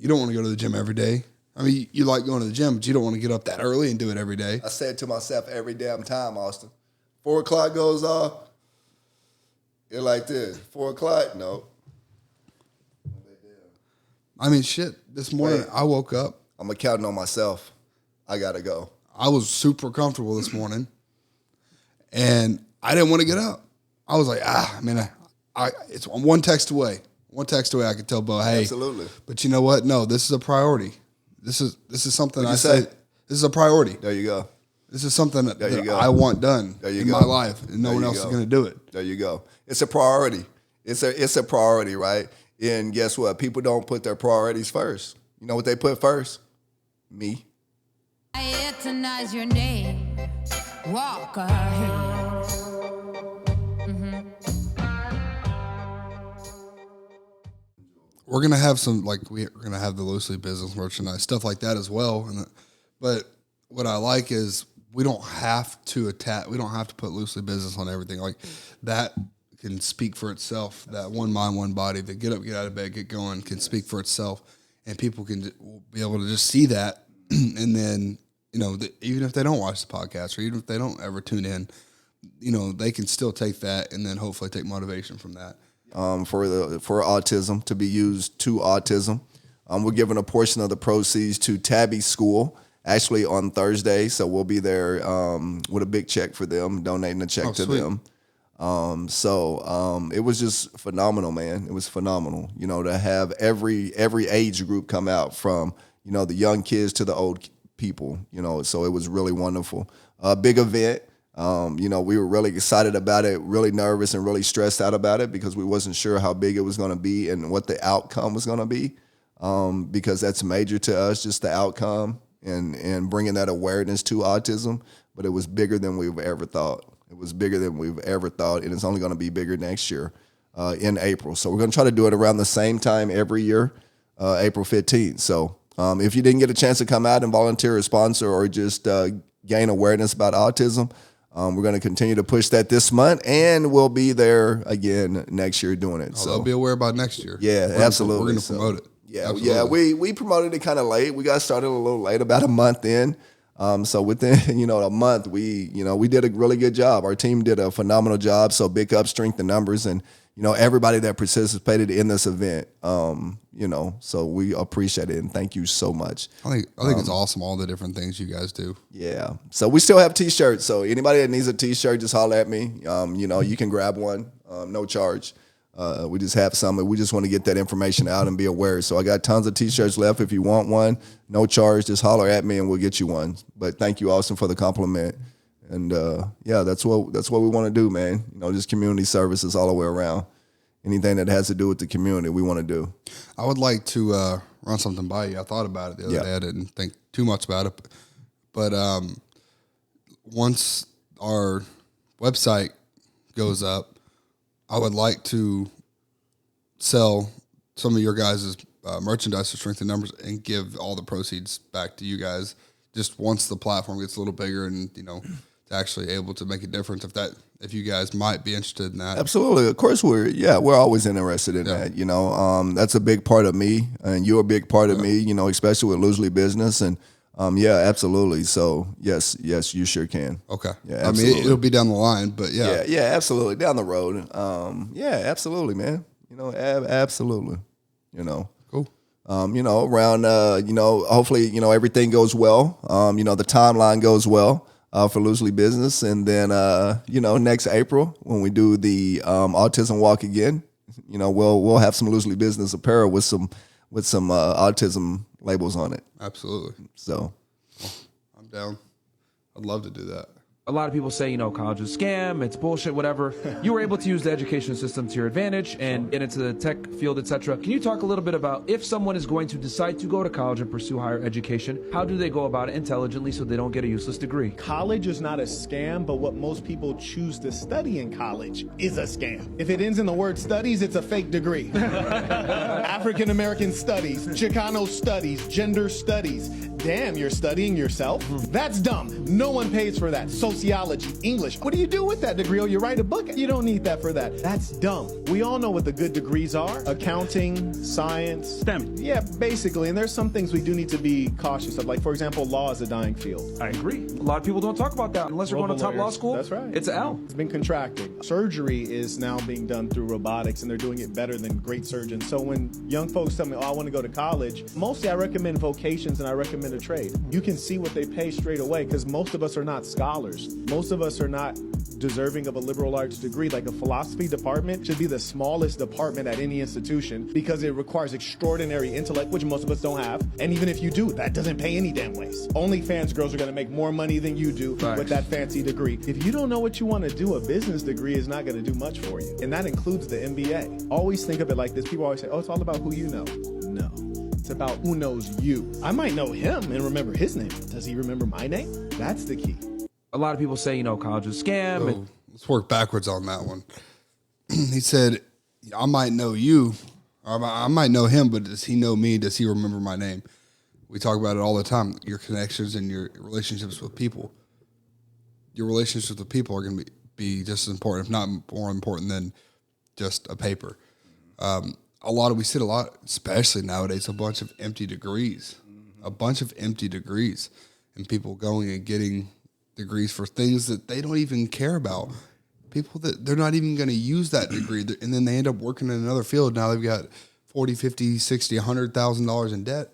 you don't want to go to the gym every day. I mean, you like going to the gym, but you don't want to get up that early and do it every day. I say it to myself every damn time, Austin. 4 o'clock goes off, you're like this. 4 o'clock, no. I mean, shit, this morning I woke up. I'm counting on myself. I got to go. I was super comfortable this morning, and I didn't want to get up. I was like, man, it's one text away. One text away, I could tell Bo, hey. Absolutely. But you know what? No, this is a priority. This is something What'd you say? This is a priority. There you go. This is something that I want done in my life, and no one else is going to do it. There you go. It's a priority. It's a priority, right? And guess what? People don't put their priorities first. You know what they put first? Me. I eternise your name. Walk ahead. We're gonna have some we're gonna have the loosely business merchandise stuff like that as well. But what I like is we don't have to put loosely business on everything. Like that can speak for itself. That one mind, one body. The get up, get out of bed, get going can speak for itself, and people can be able to just see that, and then even if they don't watch the podcast or even if they don't ever tune in, they can still take that and then hopefully take motivation from that. For autism to be used to autism. We're giving a portion of the proceeds to Tabby School actually on Thursday, so we'll be there with a big check for them, donating a check to them. So it was just phenomenal, man. It was phenomenal, to have every age group come out from the young kids to the old people, so it was really wonderful. Big event. We were really excited about it, really nervous and really stressed out about it because we wasn't sure how big it was going to be and what the outcome was going to be, because that's major to us, just the outcome and bringing that awareness to autism. But it was bigger than we've ever thought. It was bigger than we've ever thought, and it's only going to be bigger next year in April. So we're going to try to do it around the same time every year, April 15th. So if you didn't get a chance to come out and volunteer or sponsor or just gain awareness about autism, we're going to continue to push that this month, and we'll be there again next year doing it. So they'll be aware about next year. Yeah, absolutely. We're going to promote it. Yeah, absolutely. yeah. We promoted it kind of late. We got started a little late, about a month in. So within a month, we did a really good job. Our team did a phenomenal job. So big up, strength in numbers, and everybody that participated in this event. So we appreciate it and thank you so much. I think it's awesome, all the different things you guys do. Yeah. So we still have T-shirts. So anybody that needs a T-shirt, just holler at me. You can grab one, no charge. We just have some, and we just want to get that information out and be aware. So I got tons of T-shirts left. If you want one, no charge, just holler at me and we'll get you one. But thank you, Austin, for the compliment. And that's what we want to do, man. Just community services all the way around. Anything that has to do with the community, we want to do. I would like to run something by you. I thought about it the other day. I didn't think too much about it, but once our website goes up, I would like to sell some of your guys' merchandise for Strength in Numbers and give all the proceeds back to you guys just once the platform gets a little bigger and, to actually able to make a difference if you guys might be interested in that. Absolutely. Of course we're always interested in that, that's a big part of me and you're a big part of me, especially with Loosely Business and absolutely. So yes, you sure can. Okay. Yeah, absolutely. I mean, it'll be down the line, but yeah. Yeah, absolutely. Down the road. Absolutely, man. Absolutely. Cool. Around, hopefully, everything goes well. The timeline goes well for Loosely Business. And then, next April when we do the Autism Walk again, we'll have some Loosely Business apparel with some autism labels on it. Absolutely. So I'm down. I'd love to do that. A lot of people say, college is a scam, it's bullshit, whatever. You were able to use the education system to your advantage and get into the tech field, etc. Can you talk a little bit about if someone is going to decide to go to college and pursue higher education, how do they go about it intelligently so they don't get a useless degree? College is not a scam, but what most people choose to study in college is a scam. If it ends in the word studies, it's a fake degree. African American studies, Chicano studies, gender studies. Damn, you're studying yourself? That's dumb. No one pays for that. Sociology, English. What do you do with that degree? Oh, you write a book? You don't need that for that. That's dumb. We all know what the good degrees are. Accounting, science. STEM. Yeah, basically. And there's some things we do need to be cautious of. Like, for example, law is a dying field. I agree. A lot of people don't talk about that unless you're going to top law Lawyers. school. That's right. It's an L. It's been contracting. Surgery is now being done through robotics, and they're doing it better than great surgeons. So when young folks tell me, oh, I want to go to college, mostly I recommend vocations and I recommend a trade. You can see what they pay straight away because most of us are not scholars. Most of us are not deserving of a liberal arts degree. Like a philosophy department should be the smallest department at any institution because it requires extraordinary intellect, which most of us don't have. And even if you do, that doesn't pay any damn ways. OnlyFans girls are going to make more money than you do with that fancy degree. If you don't know what you want to do, a business degree is not going to do much for you. And that includes the MBA. Always think of it like this. People always say, oh, it's all about who you know. No. It's about who knows you. I might know him and remember his name. Does he remember my name? That's the key. A lot of people say, college is a scam. So let's work backwards on that one. He said, I might know you, or I might know him, but does he know me? Does he remember my name? We talk about it all the time, your connections and your relationships with people. Your relationships with people are going to be just as important, if not more important than just a paper. We see a lot, especially nowadays, a bunch of empty degrees, and people going and getting degrees for things that they don't even care about. People that they're not even going to use that degree, and then they end up working in another field. Now they've got $40, $50, $60, $100,000 in debt,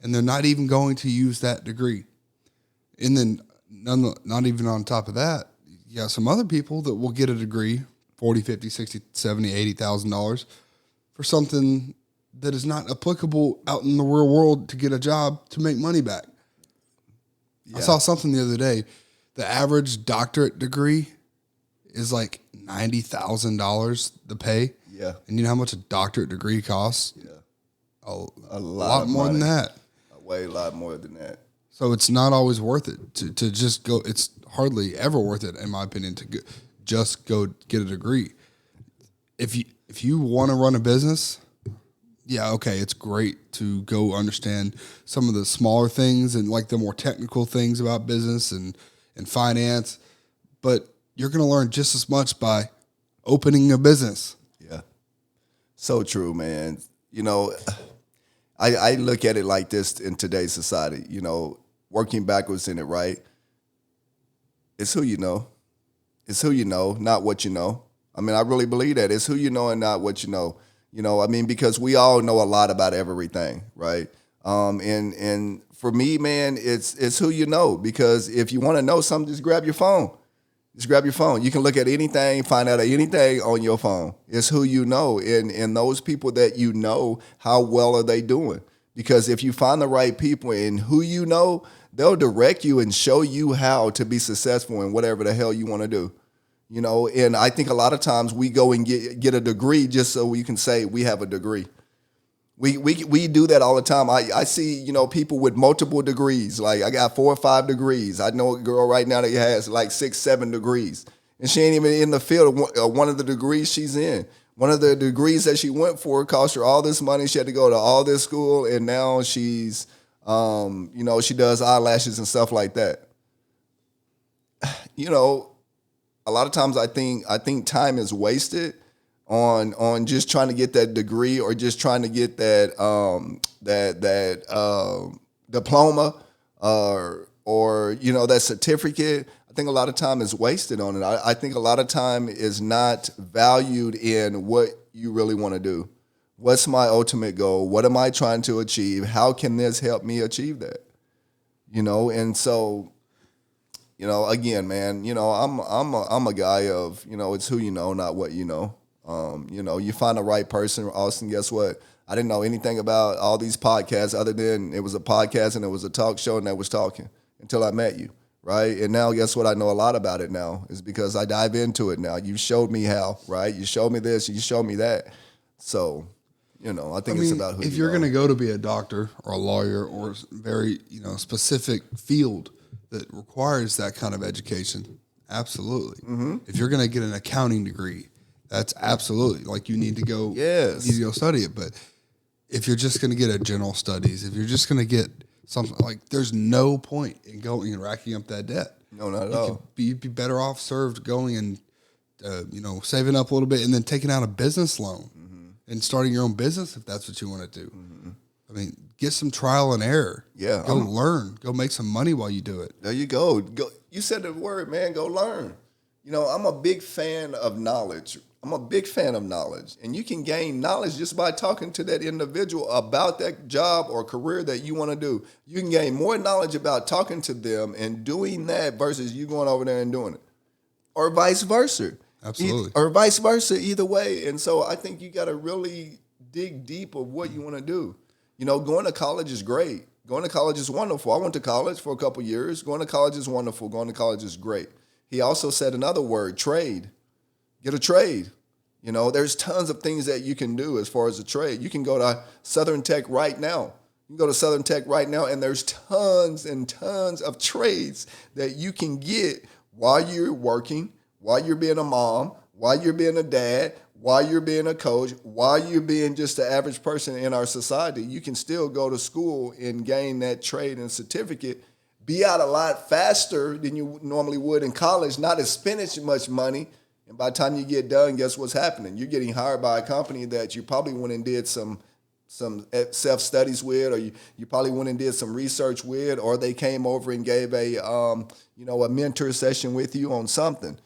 and they're not even going to use that degree. And then not even on top of that, you got some other people that will get a degree, $40, $50, $60, $70, $80,000 for something that is not applicable out in the real world to get a job to make money back. Yeah. I saw something the other day. The average doctorate degree is like $90,000 to pay. Yeah. And you know how much a doctorate degree costs? Yeah. A lot more than that. A lot more than that. So it's not always worth it to just go. It's hardly ever worth it, in my opinion, to just go get a degree. If you want to run a business, yeah, okay, it's great to go understand some of the smaller things and like the more technical things about business and finance, but you're going to learn just as much by opening a business. Yeah. So true, man. I look at it like this in today's society, working backwards in it, right? It's who you know. It's who you know, not what you know. I mean, I really believe that. It's who you know and not what you know. Because we all know a lot about everything, right? And for me, man, it's who you know. Because if you want to know something, just grab your phone. Just grab your phone. You can look at anything, find out anything on your phone. It's who you know. And those people that you know, how well are they doing? Because if you find the right people and who you know, they'll direct you and show you how to be successful in whatever the hell you want to do. And I think a lot of times we go and get a degree just so we can say we have a degree. We do that all the time. I see, people with multiple degrees. Like I got 4 or 5 degrees. I know a girl right now that has like 6, 7 degrees. And she ain't even in the field of one of the degrees she's in. One of the degrees that she went for cost her all this money. She had to go to all this school. And now she's, she does eyelashes and stuff like that. A lot of times I think time is wasted on just trying to get that degree or just trying to get that diploma or that certificate. I think a lot of time is wasted on it. I think a lot of time is not valued in what you really want to do. What's my ultimate goal? What am I trying to achieve? How can this help me achieve that? And so, again, man, I'm a guy of, it's who you know, not what you know. You find the right person. Austin, guess what? I didn't know anything about all these podcasts other than it was a podcast and it was a talk show and I was talking until I met you, right? And now guess what? I know a lot about it now is because I dive into it now. You showed me how, right? You showed me this, you showed me that. So, I think it's about who if you're going to go to be a doctor or a lawyer or very, specific field that requires that kind of education, absolutely. Mm-hmm. If you're going to get an accounting degree, that's absolutely like you need to go. Yes. You need to go study it. But if you're just going to get a general studies, if you're just going to get something like there's no point in going and racking up that debt. No, not at all. You'd be better off served going and saving up a little bit and then taking out a business loan and starting your own business if that's what you want to do. I mean, get some trial and error. Yeah, go learn. Go make some money while you do it. There you go. You said the word, man. Go learn. I'm a big fan of knowledge. And you can gain knowledge just by talking to that individual about that job or career that you want to do. You can gain more knowledge about talking to them and doing that versus you going over there and doing it, or vice versa. Absolutely. Or vice versa, either way. And so I think you got to really dig deep of what you want to do. Going to college is great. Going to college is wonderful. I went to college for a couple years. Going to college is wonderful. Going to college is great. He also said another word, trade. Get a trade. There's tons of things that you can do as far as a trade. You can go to Southern Tech right now. You can go to Southern Tech right now, and there's tons and tons of trades that you can get while you're working, while you're being a mom, while you're being a dad, while you're being a coach, while you're being just the average person in our society. You can still go to school and gain that trade and certificate, be out a lot faster than you normally would in college, not as spending much money. And by the time you get done, guess what's happening? You're getting hired by a company that you probably went and did some self-studies with, or you probably went and did some research with, or they came over and gave a mentor session with you on something.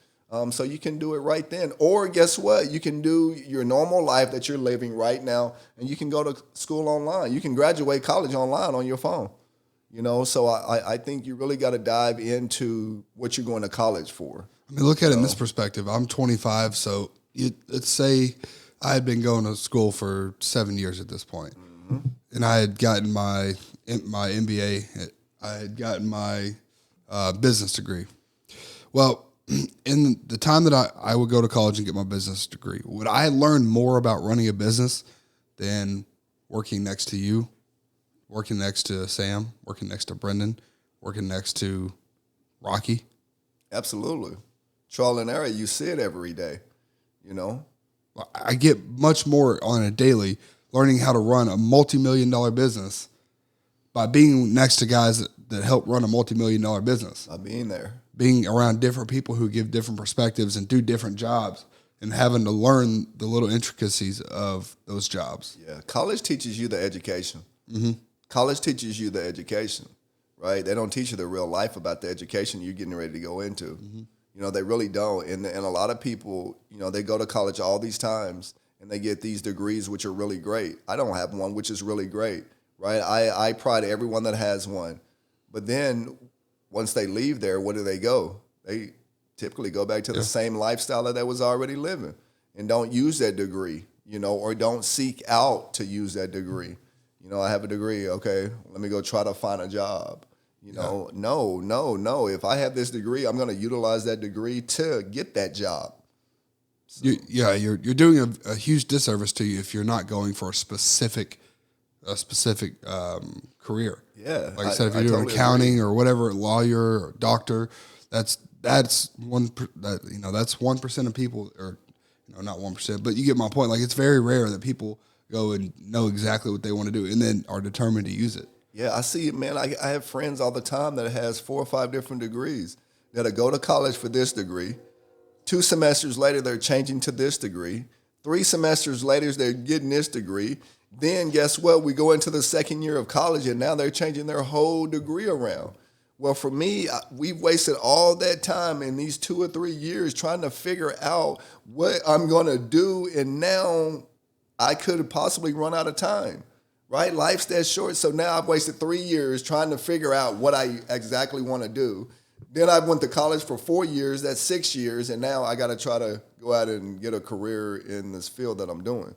So you can do it right then. Or guess what? You can do your normal life that you're living right now, and you can go to school online. You can graduate college online on your phone. So I think you really got to dive into what you're going to college for. I mean, look at it in this perspective. I'm 25, so let's say I had been going to school for 7 years at this point, and I had gotten my MBA. I had gotten my business degree. Well, in the time that I would go to college and get my business degree, would I learn more about running a business than working next to you, working next to Sam, working next to Brendan, working next to Rocky? Absolutely. Trial and error, you see it every day, I get much more on a daily learning how to run a multi-million-dollar business by being next to guys that help run a multi-million-dollar business. By being there. Being around different people who give different perspectives and do different jobs and having to learn the little intricacies of those jobs. Yeah, college teaches you the education. College teaches you the education, right? They don't teach you the real life about the education you're getting ready to go into. They really don't. And a lot of people, they go to college all these times and they get these degrees, which are really great. I don't have one, which is really great, right? I pride everyone that has one. But then once they leave there, where do they go? They typically go back to the same lifestyle that they was already living and don't use that degree, or don't seek out to use that degree. I have a degree. Okay, let me go try to find a job. No. If I have this degree, I'm going to utilize that degree to get that job. So. You're doing a huge disservice to you if you're not going for a specific career. Yeah, like I said, if you're doing totally accounting or whatever, lawyer or doctor, that's 1% of people, or not 1%, but you get my point. Like, it's very rare that people go and know exactly what they want to do and then are determined to use it. Yeah, I see it, man. I have friends all the time that has 4 or 5 different degrees that'll go to college for this degree. 2 semesters later, they're changing to this degree. 3 semesters later, they're getting this degree. Then guess what? We go into the second year of college, and now they're changing their whole degree around. Well, for me, we've wasted all that time in these 2 or 3 years trying to figure out what I'm going to do, and now I could possibly run out of time. Right? Life's that short. So now I've wasted 3 years trying to figure out what I exactly want to do. Then I went to college for 4 years. That's 6 years. And now I got to try to go out and get a career in this field that I'm doing.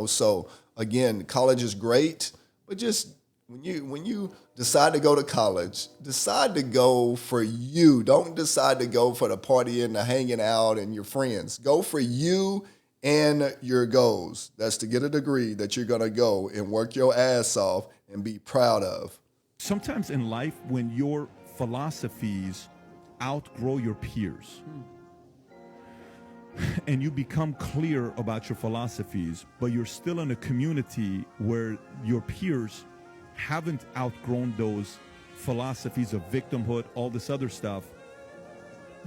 So again, college is great, but just when you decide to go to college, decide to go for you. Don't decide to go for the partying, the hanging out, and your friends. Go for you and your goals. That's to get a degree that you're going to go and work your ass off and be proud of. Sometimes in life, when your philosophies outgrow your peers and you become clear about your philosophies, but you're still in a community where your peers haven't outgrown those philosophies of victimhood, all this other stuff,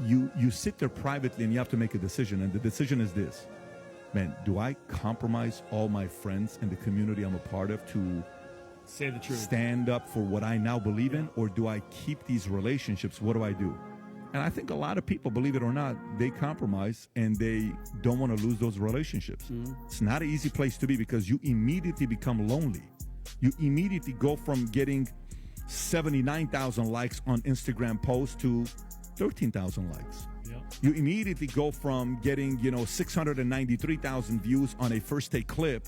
you sit there privately and you have to make a decision. And the decision is this: man, do I compromise all my friends and the community I'm a part of to Say the truth. stand up for what I now believe in, or do I keep these relationships? What do I do? And I think a lot of people, believe it or not, they compromise and they don't want to lose those relationships. It's not an easy place to be because you immediately become lonely. You immediately go from getting 79,000 likes on Instagram posts to 13,000 likes. Yeah. You immediately go from getting, 693,000 views on a first take clip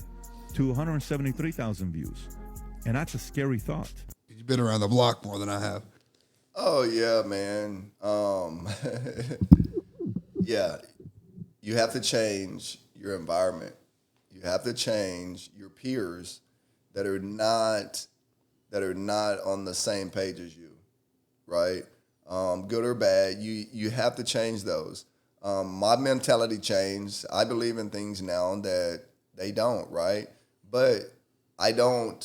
to 173,000 views. And that's a scary thought. You've been around the block more than I have. Oh yeah, man. Yeah, you have to change your environment. You have to change your peers that are not on the same page as you, right? Good or bad, you have to change those. My mentality changed. I believe in things now that they don't, right? But I don't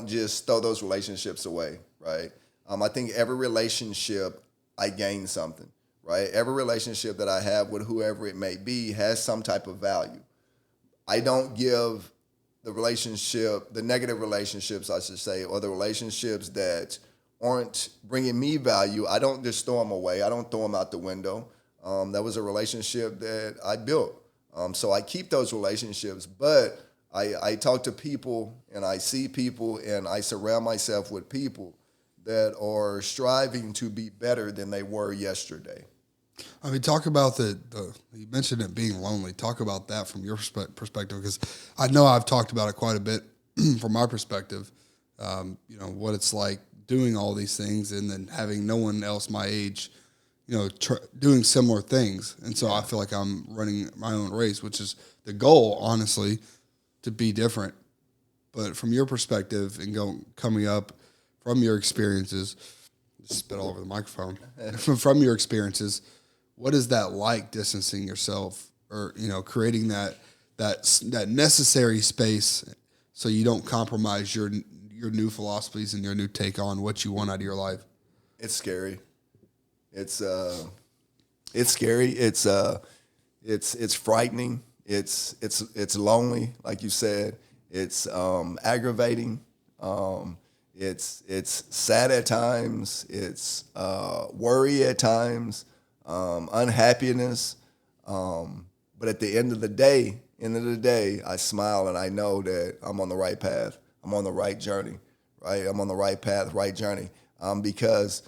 just throw those relationships away, right? I think every relationship I gain something, right? Every relationship that I have with whoever it may be has some type of value. I don't give the negative relationships, I should say, or the relationships that aren't bringing me value, I don't just throw them away. I don't throw them out the window. That was a relationship that I built. So I keep those relationships, but I talk to people and I see people and I surround myself with people that are striving to be better than they were yesterday. I mean, talk about you mentioned it being lonely. Talk about that from your perspective, because I know I've talked about it quite a bit from my perspective. What it's like doing all these things and then having no one else my age, doing similar things. And so I feel like I'm running my own race, which is the goal, honestly, to be different. But from your perspective and coming up from your experiences, just spit all over the microphone, from your experiences, what is that like, distancing yourself or, creating that necessary space so you don't compromise your new philosophies and your new take on what you want out of your life? It's scary. It's scary. It's frightening. It's lonely, like you said. It's aggravating. It's sad at times. It's worry at times. Unhappiness. But at the end of the day, I smile and I know that I'm on the right path. I'm on the right journey, right? I'm on the right path, right journey. Because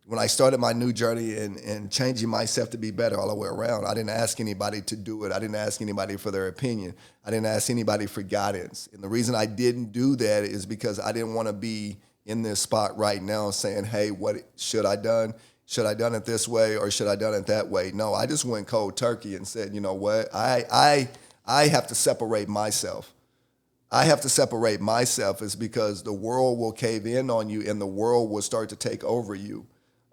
when I started my new journey and changing myself to be better all the way around, I didn't ask anybody to do it. I didn't ask anybody for their opinion. I didn't ask anybody for guidance. And the reason I didn't do that is because I didn't want to be in this spot right now saying, hey, what should I done? Should I done it this way or should I done it that way? No, I just went cold turkey and said, you know what? I have to separate myself. I have to separate myself is because the world will cave in on you and the world will start to take over you.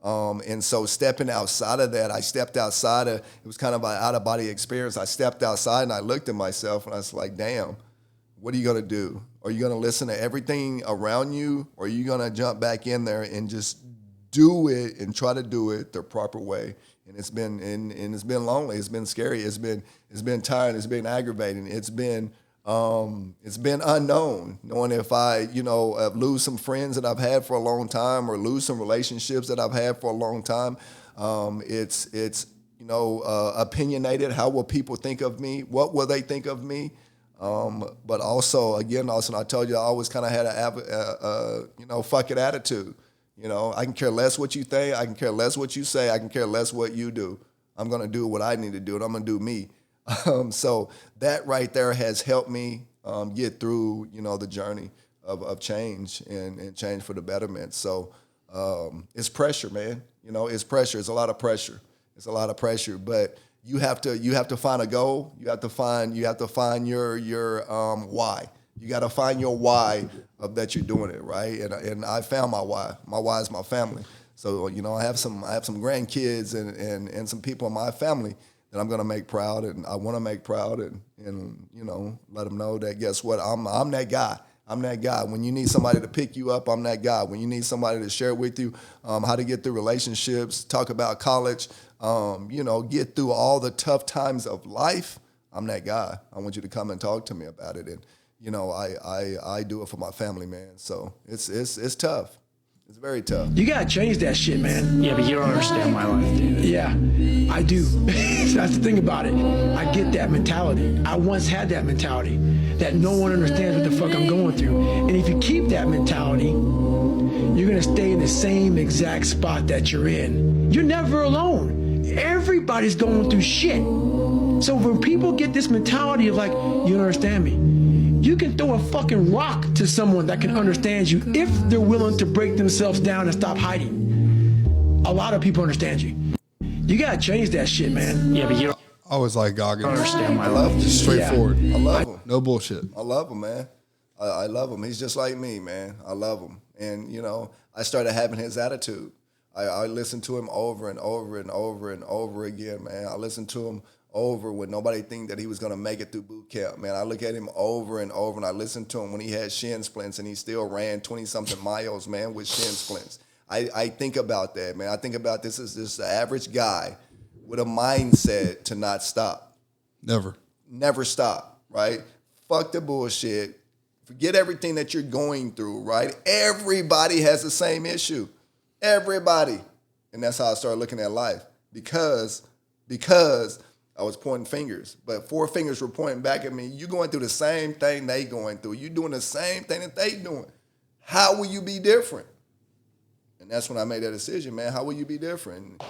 And so stepping outside of that, I stepped outside of, it was kind of an out-of-body experience. I stepped outside and I looked at myself and I was like, damn, what are you going to do? Are you going to listen to everything around you or are you going to jump back in there and just do it and try to do it the proper way? And it's been lonely. It's been scary. It's been tiring. It's been aggravating. It's been unknown, knowing if I, lose some friends that I've had for a long time or lose some relationships that I've had for a long time. It's opinionated. How will people think of me? What will they think of me? But also, I told you I always kind of had a fuck it attitude. I can care less what you think. I can care less what you say. I can care less what you do. I'm going to do what I need to do, and I'm going to do me. So that right there has helped me get through, the journey of change and change for the betterment. So it's pressure, man. It's pressure. It's a lot of pressure. It's a lot of pressure. But you have to find a goal. You have to find your why. You got to find your why of that you're doing it, right? And I found my why. My why is my family. So I have some grandkids and some people in my family that I'm gonna make proud, and I want to make proud, and let them know that guess what, I'm that guy. I'm that guy. When you need somebody to pick you up, I'm that guy. When you need somebody to share with you how to get through relationships, talk about college, get through all the tough times of life, I'm that guy. I want you to come and talk to me about it. And, I do it for my family, man. So it's tough. It's very tough. You gotta change that shit, man. Yeah, but you don't understand my life, dude. Yeah, I do. That's the thing about it. I get that mentality. I once had that mentality that no one understands what the fuck I'm going through. And if you keep that mentality, you're gonna stay in the same exact spot that you're in. You're never alone. Everybody's going through shit. So when people get this mentality of like, you don't understand me, you can throw a fucking rock to someone that can understand you if they're willing to break themselves down and stop hiding. A lot of people understand you. You gotta change that shit, man. Yeah, but you don't I always like Goggins. understand my I love life. him. Just straightforward. I love him. No bullshit. I love him, man. I love him. He's just like me, man. I love him. And, I started having his attitude. I listened to him over and over and over and over again, man. I listened to him over when nobody think that he was going to make it through boot camp, man. I look at him over and over, and I listened to him when he had shin splints, and he still ran 20-something miles, man, with shin splints. I think about that, man. I think about this as just the average guy with a mindset to not stop. Never stop, right? Fuck the bullshit. Forget everything that you're going through, right? Everybody has the same issue. Everybody. And that's how I started looking at life. Because I was pointing fingers, but 4 fingers were pointing back at me. You going through the same thing they going through. You doing the same thing that they doing. How will you be different? And that's when I made that decision, man. How will you be different?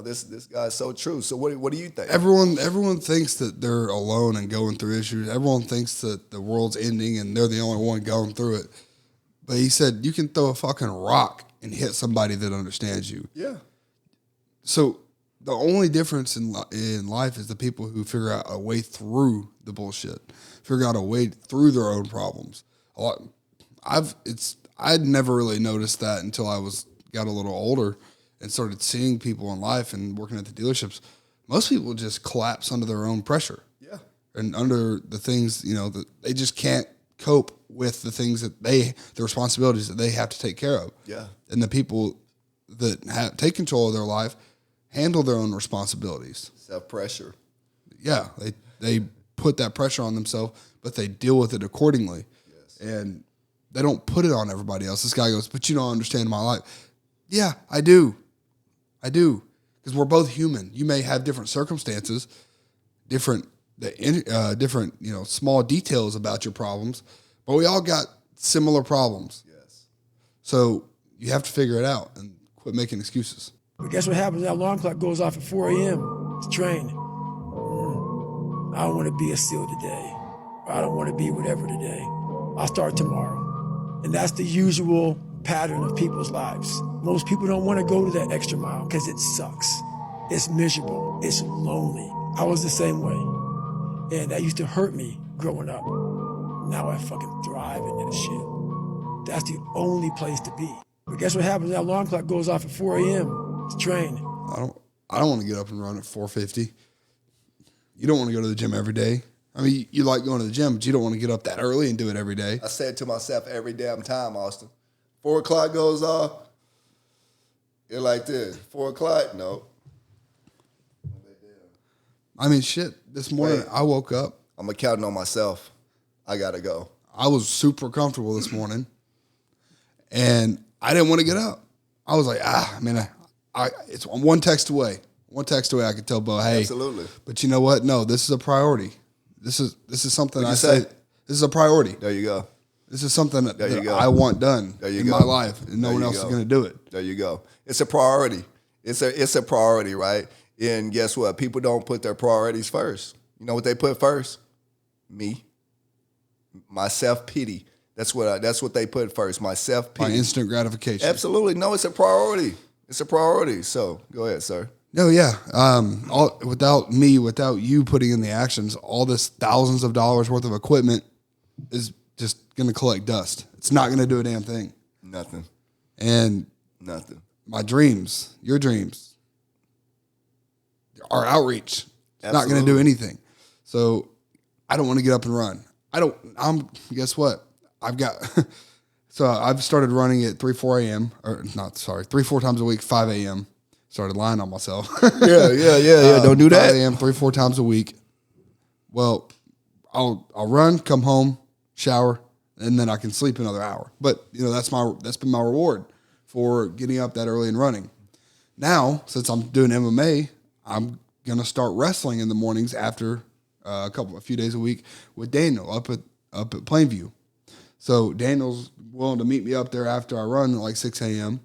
This guy's so true. So what do you think? Everyone thinks that they're alone and going through issues. Everyone thinks that the world's ending and they're the only one going through it. But he said you can throw a fucking rock and hit somebody that understands you. Yeah. So the only difference in life is the people who figure out a way through the bullshit, figure out a way through their own problems. I'd never really noticed that until I got a little older and started seeing people in life and working at the dealerships. Most people just collapse under their own pressure. Yeah. And under the things, that they just can't cope with the things that the responsibilities that they have to take care of. Yeah. And the people that take control of their life handle their own responsibilities. Self-pressure. Yeah. They put that pressure on themselves, but they deal with it accordingly. Yes. And they don't put it on everybody else. This guy goes, but you don't understand my life. Yeah, I do. Because we're both human. You may have different circumstances, different small details about your problems, but we all got similar problems. Yes. So you have to figure it out and quit making excuses. But guess what happens? That alarm clock goes off at 4 a.m. to train. I don't want to be a SEAL today. Or I don't want to be whatever today. I'll start tomorrow. And that's the usual pattern of people's lives. Most people don't want to go to that extra mile because it sucks. It's miserable. It's lonely. I was the same way. And that used to hurt me growing up. Now I fucking thrive in that shit. That's the only place to be. But guess what happens? That alarm clock goes off at 4 a.m. to train. I don't want to get up and run at 4:50. You don't want to go to the gym every day. I mean, you like going to the gym, but you don't want to get up that early and do it every day. I say it to myself every damn time, Austin. 4 o'clock goes off. You're like this. 4 o'clock? No. I mean, shit. This morning I woke up. I'm counting on myself. I gotta go. I was super comfortable this morning, and I didn't want to get up. I was like, it's one text away. One text away, I could tell Bo, hey, Absolutely. But you know what? No, this is a priority. This is something What'd I you say. say? This is a priority. There you go. This is something that There you go. I want done There you in go. my life, and no There one you else is go. going to do it. There you go. It's a priority. It's a priority, right? And guess what? People don't put their priorities first. You know what they put first? Me. My self-pity. That's what they put first. My By self-pity. instant gratification. Absolutely. No, it's a priority. It's a priority. So go ahead, sir. No, yeah. Without you putting in the actions, all this thousands of dollars worth of equipment is just going to collect dust. It's not going to do a damn thing. Nothing. And Nothing. my dreams, your dreams, our outreach, it's not going to do anything. So I don't want to get up and run. Guess what? I've got so I've started running at 4 a.m. or not, sorry, 4 times a week, 5 a.m. Started lying on myself. Yeah. Don't do that. 5 a.m. 4 times a week. Well, I'll run, come home, shower, and then I can sleep another hour. But that's been my reward for getting up that early and running. Now, since I'm doing MMA, I'm gonna start wrestling in the mornings after a few days a week with Daniel up at Plainview. So Daniel's willing to meet me up there after I run at like 6 a.m.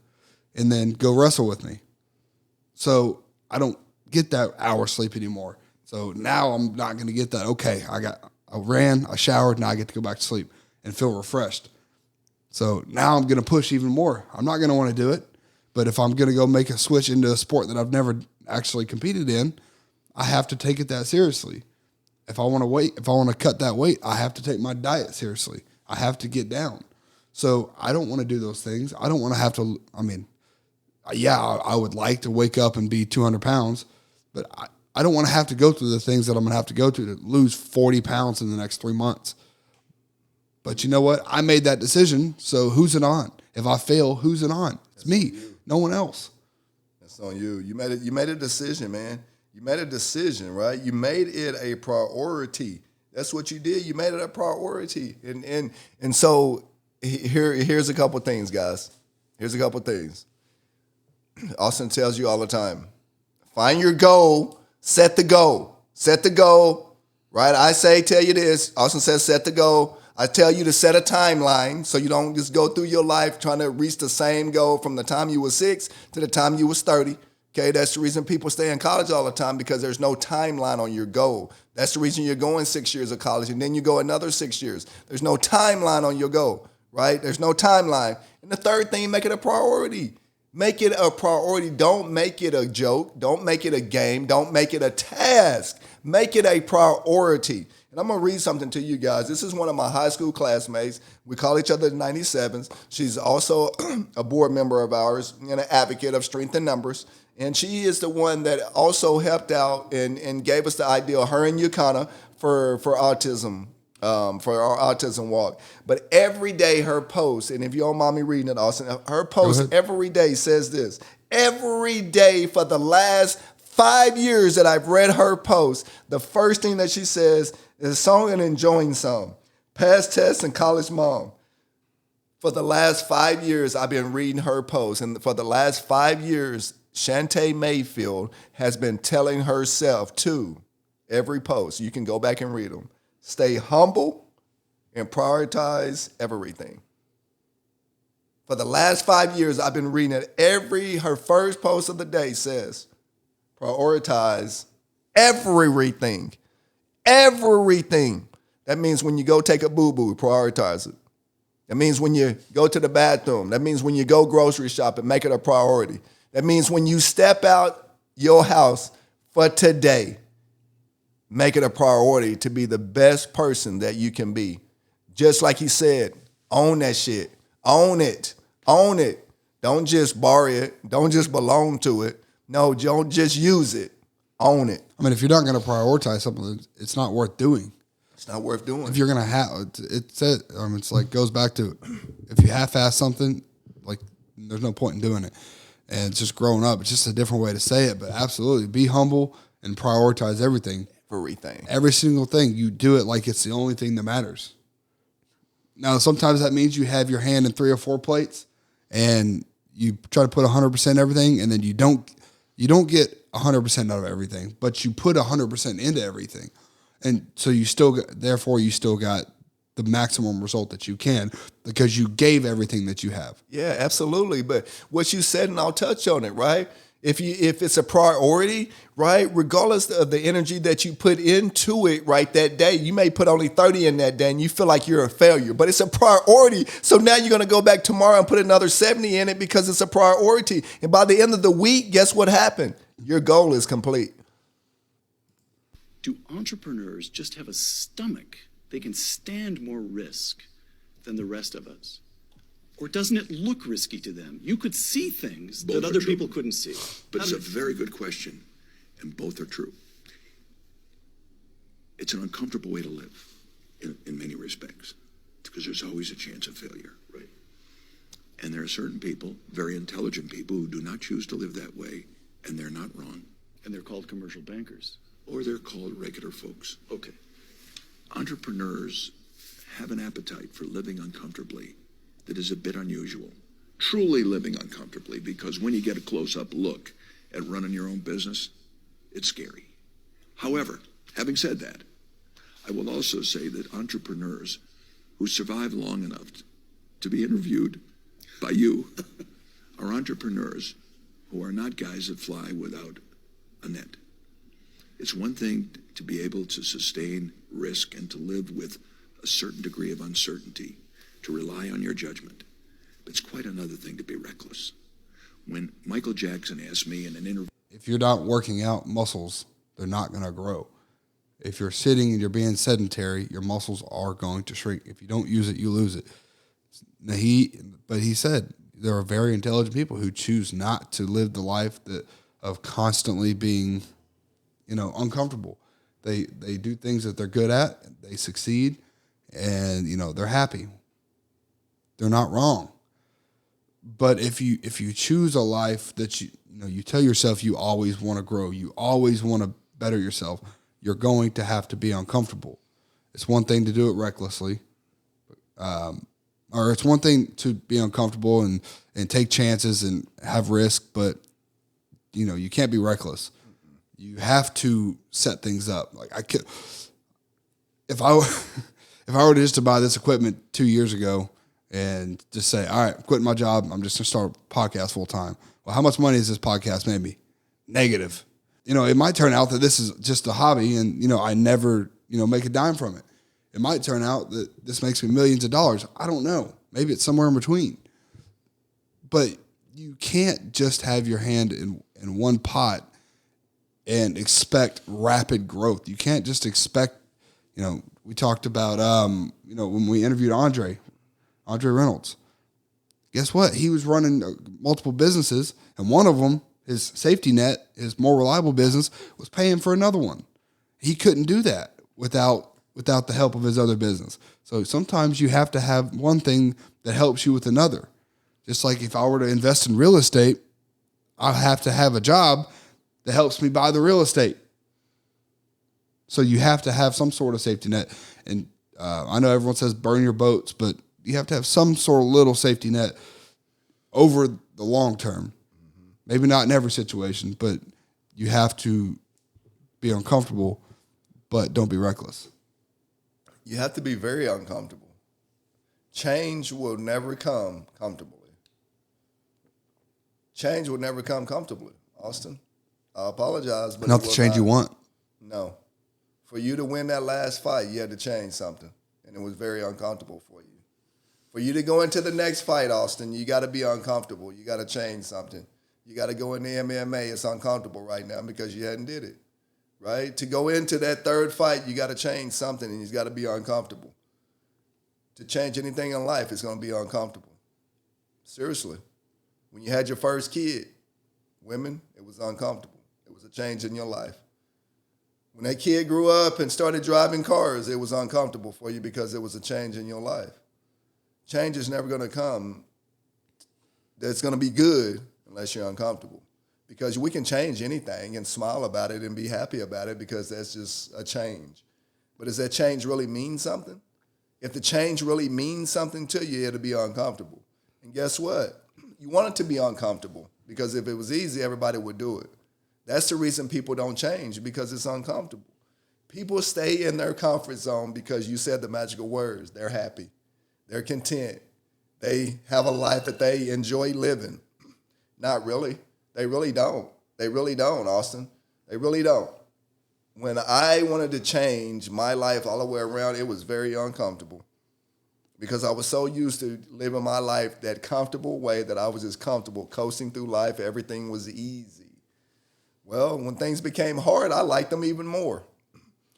and then go wrestle with me. So I don't get that hour sleep anymore. So now I'm not going to get that. Okay, I ran, I showered, now I get to go back to sleep and feel refreshed. So now I'm going to push even more. I'm not going to want to do it, but if I'm going to go make a switch into a sport that I've never actually competed in, I have to take it that seriously. If I want to cut that weight, I have to take my diet seriously. I have to get down. So I don't want to do those things. I don't want to have to, I would like to wake up and be 200 pounds, but I don't want to have to go through the things that I'm going to have to go through to lose 40 pounds in the next 3 months. But you know what? I made that decision, so who's it on? If I fail, who's it on? It's me, no one else. That's on you. You made a decision, man. You made a decision, right? You made it a priority. That's what you did. You made it a priority. And so here's a couple things, guys. Here's a couple things. Austin tells you all the time, find your goal, set the goal. Set the goal, right? Tell you this. Austin says set the goal. I tell you to set a timeline so you don't just go through your life trying to reach the same goal from the time you were 6 to the time you was 30. Okay, that's the reason people stay in college all the time, because there's no timeline on your goal. That's the reason you're going 6 years of college and then you go another 6 years. There's no timeline on your goal, right? There's no timeline. And the third thing, make it a priority. Make it a priority. Don't make it a joke. Don't make it a game. Don't make it a task. Make it a priority. And I'm going to read something to you guys. This is one of my high school classmates. We call each other the 97s. She's also a board member of ours and an advocate of strength in numbers. And she is the one that also helped out and gave us the idea, her and Yukana, for autism, for our autism walk. But every day her post, and if you don't mind me reading it, Austin, her post every day says this. Every day for the last 5 years that I've read her post, the first thing that she says is song and enjoying some. Past tests and college mom. For the last 5 years, I've been reading her post. And for the last 5 years, Shantae Mayfield has been telling herself to every post, you can go back and read them, stay humble and prioritize everything. For the last 5 years, I've been reading it. Her first post of the day says, prioritize everything. Everything. That means when you go take a boo-boo, prioritize it. That means when you go to the bathroom. That means when you go grocery shopping, make it a priority. That means when you step out your house for today, make it a priority to be the best person that you can be. Just like he said, own that shit. Own it. Own it. Don't just borrow it. Don't just belong to it. No, don't just use it. Own it. I mean, if you're not going to prioritize something, it's not worth doing. It's not worth doing. If you're going to have it's like goes back to if you half-ass something, like there's no point in doing it. And it's just growing up. It's just a different way to say it, but absolutely be humble and prioritize everything. Everything. Every single thing. You do it like it's the only thing that matters. Now, sometimes that means you have your hand in 3 or 4 plates and you try to put 100% everything, and then you don't get 100% out of everything, but you put 100% into everything. And so you still got the maximum result that you can because you gave everything that you have. Yeah, absolutely. But what you said, and I'll touch on it, right? If it's a priority, right, regardless of the energy that you put into it, right, that day, you may put only 30 in that day and you feel like you're a failure, but it's a priority. So now you're going to go back tomorrow and put another 70 in it because it's a priority. And by the end of the week, guess what happened? Your goal is complete. Do entrepreneurs just have a stomach? They can stand more risk than the rest of us? Or doesn't it look risky to them? You could see things that other people couldn't see. But it's a very good question, and both are true. It's an uncomfortable way to live in many respects. because there's always a chance of failure. Right. And there are certain people, very intelligent people, who do not choose to live that way, and they're not wrong. And they're called commercial bankers. Or they're called regular folks. Okay. Entrepreneurs have an appetite for living uncomfortably that is a bit unusual. Truly living uncomfortably, because when you get a close-up look at running your own business, it's scary. However, having said that, I will also say that entrepreneurs who survive long enough to be interviewed by you are entrepreneurs who are not guys that fly without a net. It's one thing to be able to sustain risk and to live with a certain degree of uncertainty, to rely on your judgment. But it's quite another thing to be reckless. When Michael Jackson asked me in an interview, if you're not working out muscles, they're not going to grow. If you're sitting and you're being sedentary, your muscles are going to shrink. If you don't use it, you lose it. But he said there are very intelligent people who choose not to live the life of constantly being, uncomfortable. They do things that they're good at, they succeed, and they're happy. They're not wrong. But if you choose a life that you tell yourself you always want to grow, you always want to better yourself, you're going to have to be uncomfortable. It's one thing to do it recklessly, or it's one thing to be uncomfortable and take chances and have risk, but you can't be reckless. You have to set things up. Like if I were just to buy this equipment 2 years ago and just say, all right, I'm quitting my job, I'm just gonna start a podcast full time. Well, how much money is this podcast made me? Negative. It might turn out that this is just a hobby and, I never, make a dime from it. It might turn out that this makes me millions of dollars. I don't know. Maybe it's somewhere in between. But you can't just have your hand in one pot and expect rapid growth. You can't just expect, we talked about, when we interviewed Andre Reynolds. Guess what? He was running multiple businesses, and one of them, his safety net, his more reliable business, was paying for another one. He couldn't do that without the help of his other business. So sometimes you have to have one thing that helps you with another. Just like if I were to invest in real estate, I have to have a job that helps me buy the real estate. So you have to have some sort of safety net. And I know everyone says burn your boats, but you have to have some sort of little safety net over the long term. Maybe not in every situation, but you have to be uncomfortable, but don't be reckless. You have to be very uncomfortable. Change will never come comfortably. Change will never come comfortably, Austin. I apologize, but not the change you want. No. For you to win that last fight, you had to change something, and it was very uncomfortable for you. For you to go into the next fight, Austin, you got to be uncomfortable. You got to change something. You got to go into MMA. It's uncomfortable right now because you hadn't did it, right? To go into that third fight, you got to change something, and you got to be uncomfortable. To change anything in life, it's going to be uncomfortable. Seriously. When you had your first kid, women, it was uncomfortable. It was a change in your life. When that kid grew up and started driving cars, it was uncomfortable for you because it was a change in your life. Change is never going to come that's going to be good unless you're uncomfortable. Because we can change anything and smile about it and be happy about it because that's just a change. But does that change really mean something? If the change really means something to you, it'll be uncomfortable. And guess what? You want it to be uncomfortable because if it was easy, everybody would do it. That's the reason people don't change, because it's uncomfortable. People stay in their comfort zone because you said the magical words. They're happy. They're content. They have a life that they enjoy living. Not really. They really don't. They really don't, Austin. They really don't. When I wanted to change my life all the way around, it was very uncomfortable because I was so used to living my life that comfortable way that I was just comfortable coasting through life. Everything was easy. Well, when things became hard, I liked them even more.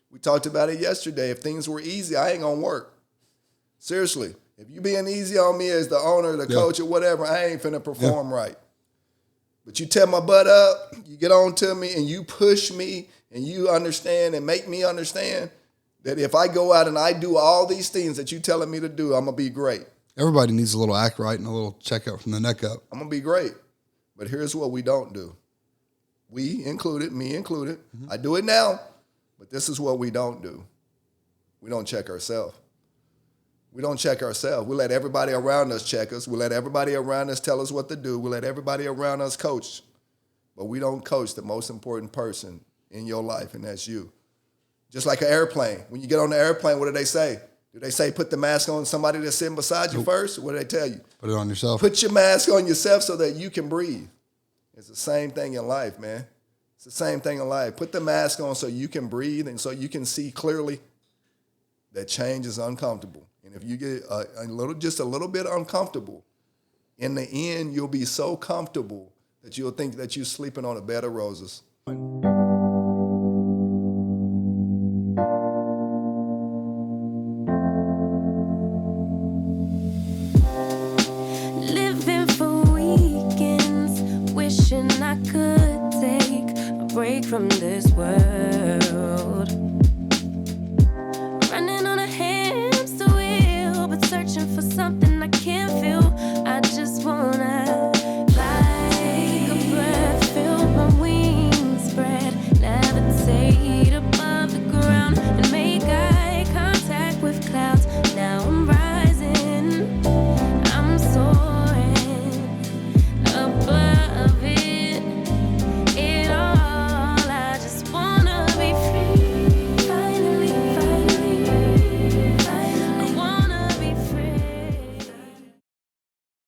We talked about it yesterday. If things were easy, I ain't going to work. Seriously. If you being easy on me as the owner, the coach, or whatever, I ain't finna perform right. But you tear my butt up, you get on to me, and you push me, and you understand and make me understand, that if I go out and I do all these things that you're telling me to do, I'm going to be great. Everybody needs a little act right and a little checkout from the neck up. I'm going to be great. But here's what we don't do. We included, me included. I do it now, but this is what we don't do. We don't check ourselves. We don't check ourselves. We let everybody around us check us. We let everybody around us tell us what to do. We let everybody around us coach. But we don't coach the most important person in your life, and that's you. Just like an airplane. When you get on the airplane, what do they say? Do they say put the mask on somebody that's sitting beside you first? Or what do they tell you? Put it on yourself. Put your mask on yourself so that you can breathe. It's the same thing in life, man. It's the same thing in life. Put the mask on so you can breathe and so you can see clearly that change is uncomfortable. And if you get just a little bit uncomfortable, in the end, you'll be so comfortable that you'll think that you're sleeping on a bed of roses. Living for weekends, wishing I could take a break from this world.